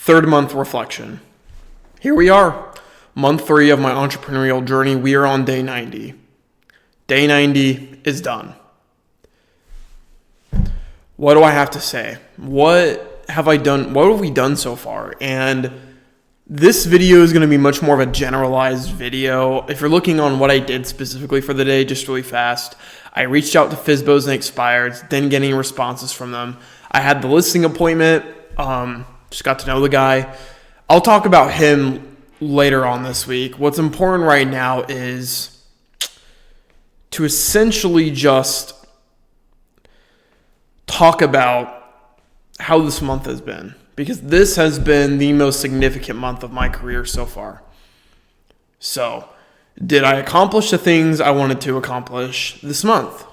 Third month reflection. Here we are, month 3 of my entrepreneurial journey. We are on day 90. Day 90 is done. What do I have to say? What have I done? What have we done so far? And this video is going to be much more of a generalized video. If you're looking on what I did specifically for the day, just really fast, I reached out to FSBOs and expireds, then getting responses from them. I had the listing appointment, just got to know the guy. I'll talk about him later on this week. What's important right now is to essentially just talk about how this month has been, because this has been the most significant month of my career so far. So, did I accomplish the things I wanted to accomplish this month?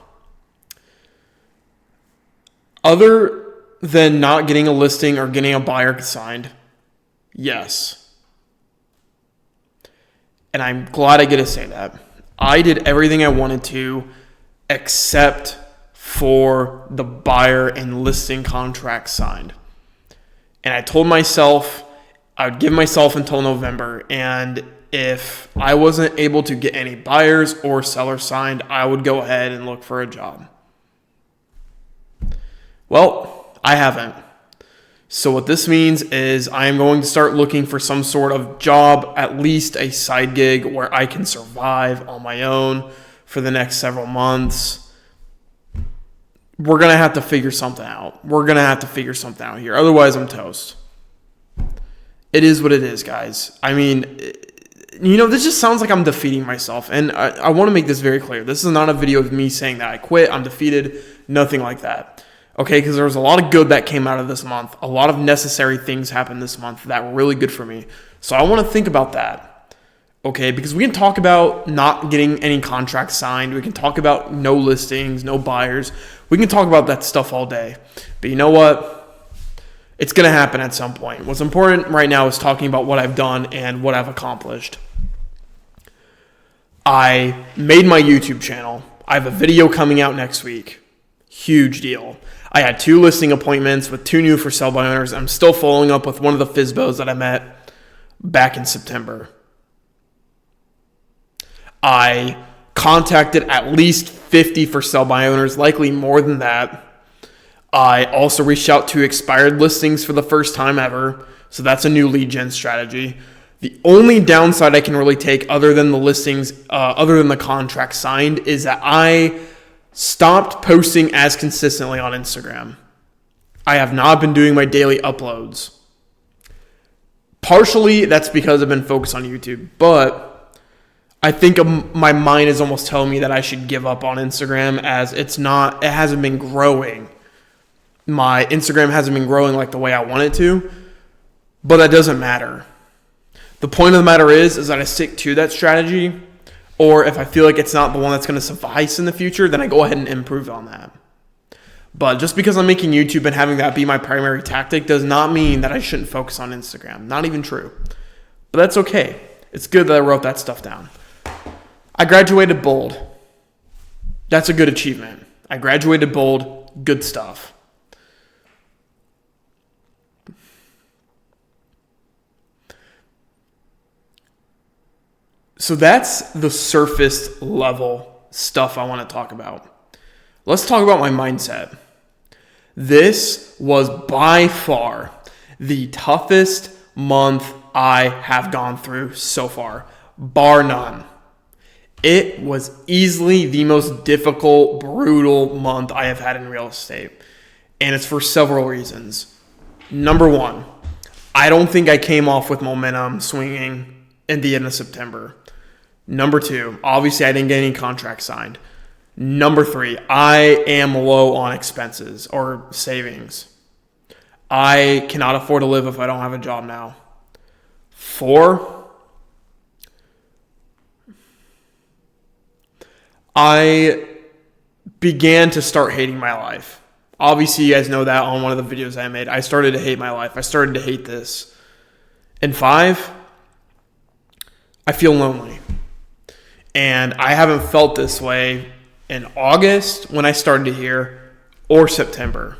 Other than not getting a listing or getting a buyer signed, yes. And I'm glad I get to say that. I did everything I wanted to except for the buyer and listing contract signed. And I told myself I would give myself until November, and if I wasn't able to get any buyers or sellers signed, I would go ahead and look for a job. Well, I haven't. So what this means is I am going to start looking for some sort of job, at least a side gig where I can survive on my own for the next several months. We're going to have to figure something out. Here. Otherwise, I'm toast. It is what it is, guys. I mean, this just sounds like I'm defeating myself. And I want to make this very clear. This is not a video of me saying that I quit, I'm defeated, nothing like that. Okay, because there was a lot of good that came out of this month. A lot of necessary things happened this month that were really good for me. So I want to think about that. Okay, because we can talk about not getting any contracts signed. We can talk about no listings, no buyers. We can talk about that stuff all day. But you know what? It's going to happen at some point. What's important right now is talking about what I've done and what I've accomplished. I made my YouTube channel. I have a video coming out next week. Huge deal. I had 2 listing appointments with 2 new for sale by owners. I'm still following up with one of the FSBOs that I met back in September. I contacted at least 50 for sale by owners, likely more than that. I also reached out to expired listings for the first time ever. So that's a new lead gen strategy. The only downside I can really take other than the listings, other than the contract signed, is that I stopped posting as consistently on Instagram. I have not been doing my daily uploads. Partially, that's because I've been focused on YouTube, but I think my mind is almost telling me that I should give up on Instagram, as it hasn't been growing. My Instagram hasn't been growing like the way I want it to, but that doesn't matter. The point of the matter is that I stick to that strategy. Or if I feel like it's not the one that's going to suffice in the future, then I go ahead and improve on that. But just because I'm making YouTube and having that be my primary tactic does not mean that I shouldn't focus on Instagram. Not even true. But that's okay. It's good that I wrote that stuff down. I graduated bold. That's a good achievement. I graduated bold. Good stuff. So that's the surface level stuff I want to talk about. Let's talk about my mindset. This was by far the toughest month I have gone through so far, bar none. It was easily the most difficult, brutal month I have had in real estate. And it's for several reasons. Number 1, I don't think I came off with momentum swinging in the end of September. Number 2, obviously I didn't get any contracts signed. Number 3, I am low on expenses or savings. I cannot afford to live if I don't have a job now. 4, I began to start hating my life. Obviously, you guys know that on one of the videos I made. I started to hate my life. I started to hate this. And 5, I feel lonely. And I haven't felt this way in August when I started here or September.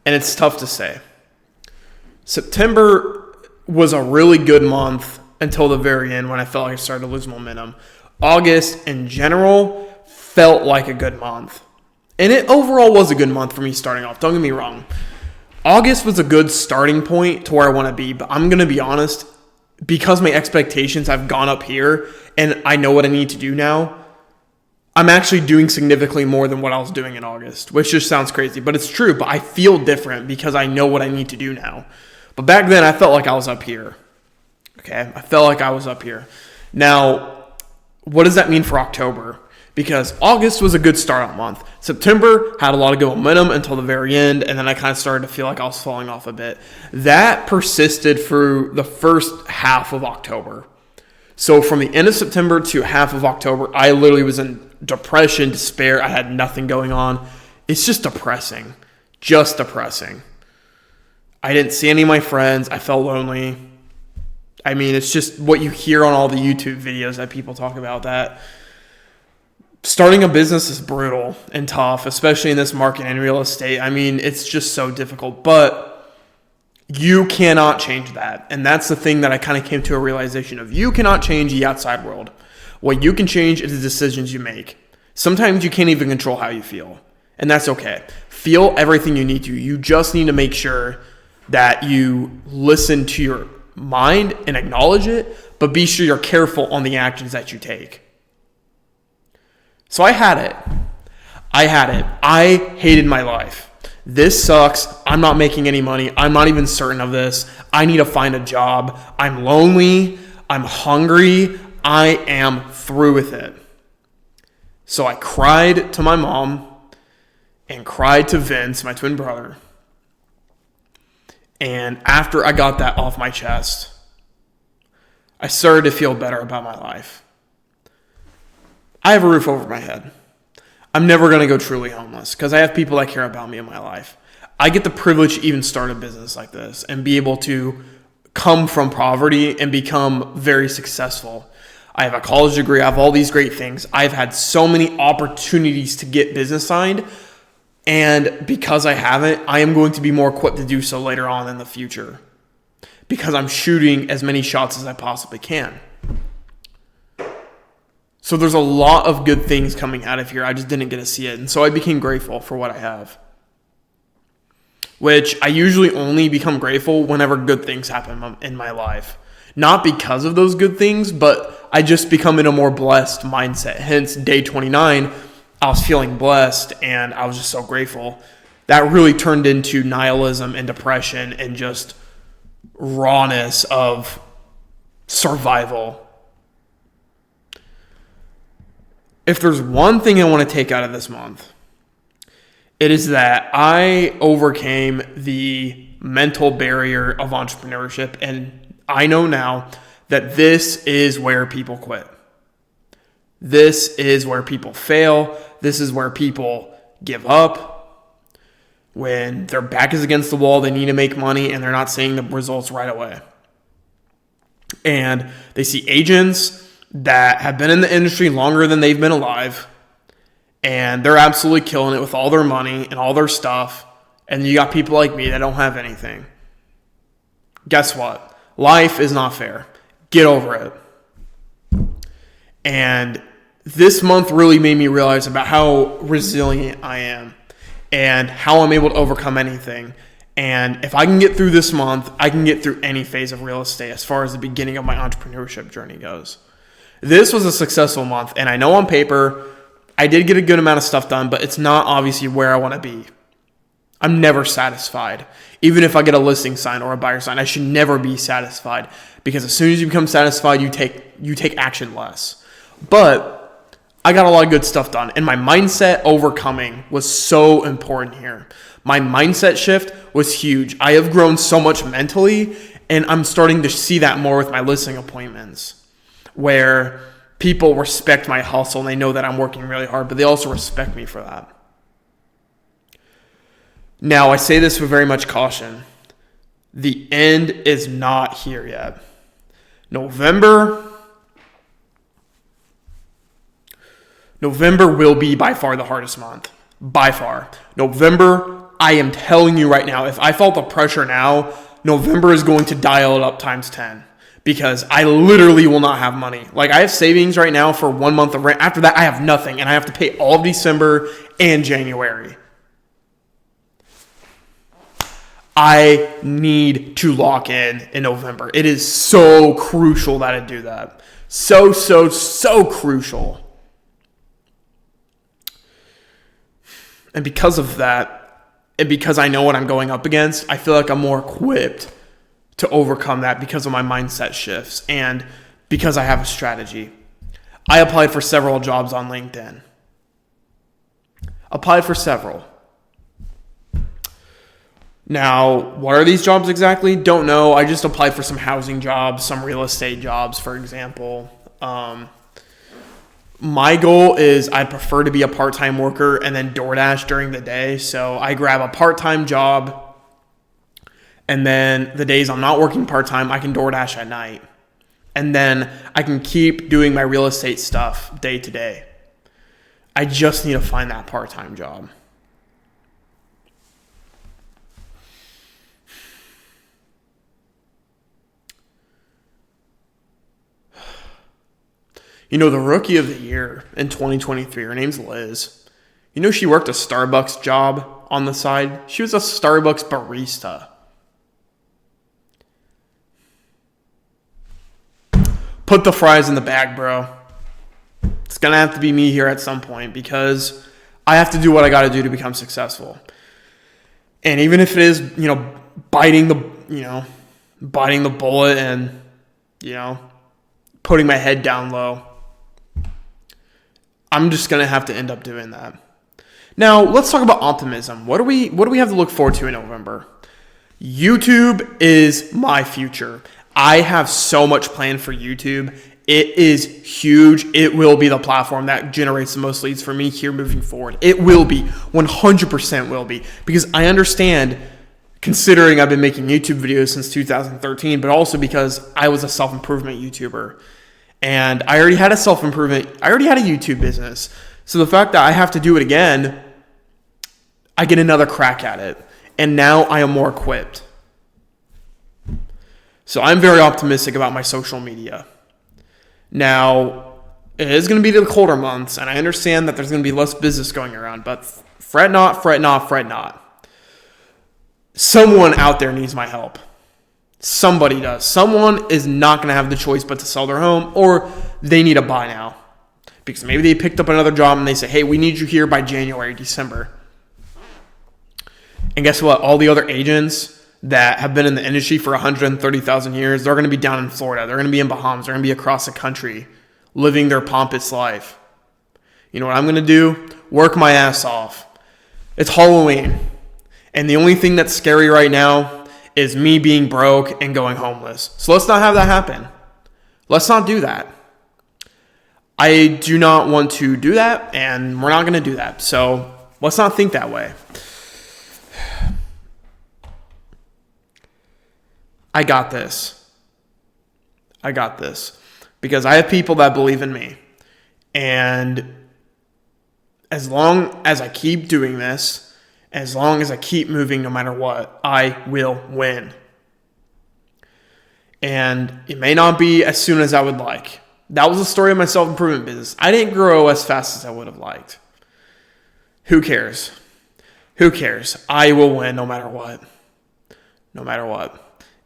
And it's tough to say. September was a really good month until the very end when I felt like I started to lose momentum. August, in general, felt like a good month. And it overall was a good month for me starting off. Don't get me wrong. August was a good starting point to where I want to be. But I'm going to be honest, because my expectations have gone up here and I know what I need to do now, I'm actually doing significantly more than what I was doing in August, which just sounds crazy. But it's true. But I feel different because I know what I need to do now. But back then, I felt like I was up here. Okay? I felt like I was up here. Now, what does that mean for October? Because August was a good start month. September had a lot of good momentum until the very end, and then I kind of started to feel like I was falling off a bit. That persisted through the first half of October. So from the end of September to half of October, I literally was in depression, despair. I had nothing going on. It's just depressing. Just depressing. I didn't see any of my friends. I felt lonely. I mean, it's just what you hear on all the YouTube videos that people talk about, that starting a business is brutal and tough, especially in this market in real estate. I mean, it's just so difficult, but you cannot change that. And that's the thing that I kind of came to a realization of. You cannot change the outside world. What you can change is the decisions you make. Sometimes you can't even control how you feel, and that's okay. Feel everything you need to. You just need to make sure that you listen to your mind and acknowledge it, but be sure you're careful on the actions that you take. So I had it. I hated my life. This sucks. I'm not making any money. I'm not even certain of this. I need to find a job. I'm lonely. I'm hungry. I am through with it. So I cried to my mom and cried to Vince, my twin brother. And after I got that off my chest, I started to feel better about my life. I have a roof over my head. I'm never going to go truly homeless because I have people that care about me in my life. I get the privilege to even start a business like this and be able to come from poverty and become very successful. I have a college degree. I have all these great things. I've had so many opportunities to get business signed. And because I haven't, I am going to be more equipped to do so later on in the future because I'm shooting as many shots as I possibly can. So there's a lot of good things coming out of here. I just didn't get to see it. And so I became grateful for what I have, which I usually only become grateful whenever good things happen in my life. Not because of those good things, but I just become in a more blessed mindset. Hence, day 29, I was feeling blessed and I was just so grateful. That really turned into nihilism and depression and just rawness of survival. If there's one thing I want to take out of this month, it is that I overcame the mental barrier of entrepreneurship, and I know now that this is where people quit. This is where people fail. This is where people give up. When their back is against the wall, they need to make money, and they're not seeing the results right away. And they see agents that have been in the industry longer than they've been alive, and they're absolutely killing it with all their money and all their stuff, and you got people like me that don't have anything. Guess what? Life is not fair. Get over it. And this month really made me realize about how resilient I am and how I'm able to overcome anything. And if I can get through this month, I can get through any phase of real estate as far as the beginning of my entrepreneurship journey goes. This was a successful month, and I know on paper I did get a good amount of stuff done, but it's not obviously where I want to be. I'm never satisfied. Even if I get a listing sign or a buyer sign, I should never be satisfied because as soon as you become satisfied, you take action less. But I got a lot of good stuff done, and my mindset overcoming was so important here. My mindset shift was huge. I have grown so much mentally, and I'm starting to see that more with my listing appointments, where people respect my hustle and they know that I'm working really hard, but they also respect me for that. Now, I say this with very much caution. The end is not here yet. November will be by far the hardest month. By far. November, I am telling you right now, if I felt the pressure now November is going to dial it up times 10 because I literally will not have money. Like, I have savings right now for 1 month of rent. After that, I have nothing, and I have to pay all of December and January. I need to lock in November. It is so crucial that I do that. So crucial. And because of that, and because I know what I'm going up against, I feel like I'm more equipped to overcome that because of my mindset shifts and because I have a strategy. I applied for several jobs on LinkedIn. Applied for several. Now, what are these jobs exactly? Don't know. I just applied for some housing jobs, some real estate jobs, for example. My goal is I prefer to be a part-time worker and then DoorDash during the day. So I grab a part-time job, and then the days I'm not working part-time, I can DoorDash at night. And then I can keep doing my real estate stuff day to day. I just need to find that part-time job. You know, the rookie of the year in 2023, her name's Liz. You know, she worked a Starbucks job on the side. She was a Starbucks barista. Put the fries in the bag, bro. It's going to have to be me here at some point because I have to do what I got to do to become successful. And even if it is, biting the bullet and, putting my head down low, I'm just going to have to end up doing that. Now, let's talk about optimism. What do we have to look forward to in November? YouTube is my future. I have so much planned for YouTube. It is huge. It will be the platform that generates the most leads for me here moving forward. It will be. 100% will be. Because I understand, considering I've been making YouTube videos since 2013, but also because I was a self-improvement YouTuber. And I already had a YouTube business. So the fact that I have to do it again, I get another crack at it. And now I am more equipped. So I'm very optimistic about my social media. Now, it is going to be the colder months, and I understand that there's going to be less business going around, but fret not, fret not, fret not. Someone out there needs my help. Somebody does. Someone is not going to have the choice but to sell their home, or they need to buy now. Because maybe they picked up another job and they say, hey, we need you here by January, December. And guess what? All the other agents that have been in the industry for 130,000 years, they're going to be down in Florida. They're going to be in Bahamas. They're going to be across the country living their pompous life. You know what I'm going to do? Work my ass off. It's Halloween. And the only thing that's scary right now is me being broke and going homeless. So let's not have that happen. Let's not do that. I do not want to do that, and we're not going to do that. So let's not think that way. I got this. Because I have people that believe in me. And as long as I keep doing this, as long as I keep moving no matter what, I will win. And it may not be as soon as I would like. That was the story of my self-improvement business. I didn't grow as fast as I would have liked. Who cares? I will win no matter what.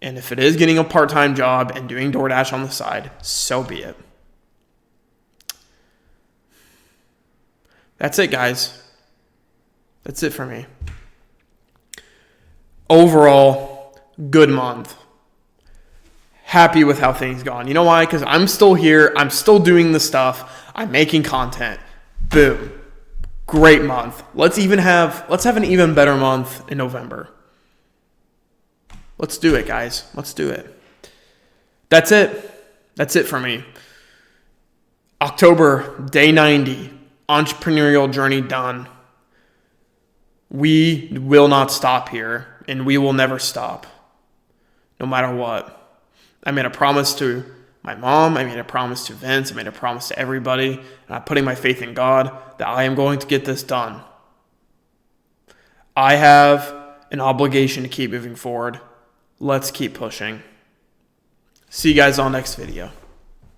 And if it is getting a part-time job and doing DoorDash on the side, so be it. That's it, guys. That's it for me. Overall, good month. Happy with how things gone. You know why? Because I'm still here. I'm still doing the stuff. I'm making content. Boom. Great month. Let's have an even better month in November. Let's do it, guys. Let's do it. That's it for me. October, day 90. Entrepreneurial journey done. We will not stop here, and we will never stop. No matter what. I made a promise to my mom. I made a promise to Vince. I made a promise to everybody. And I'm putting my faith in God that I am going to get this done. I have an obligation to keep moving forward. Let's keep pushing. See you guys on next video.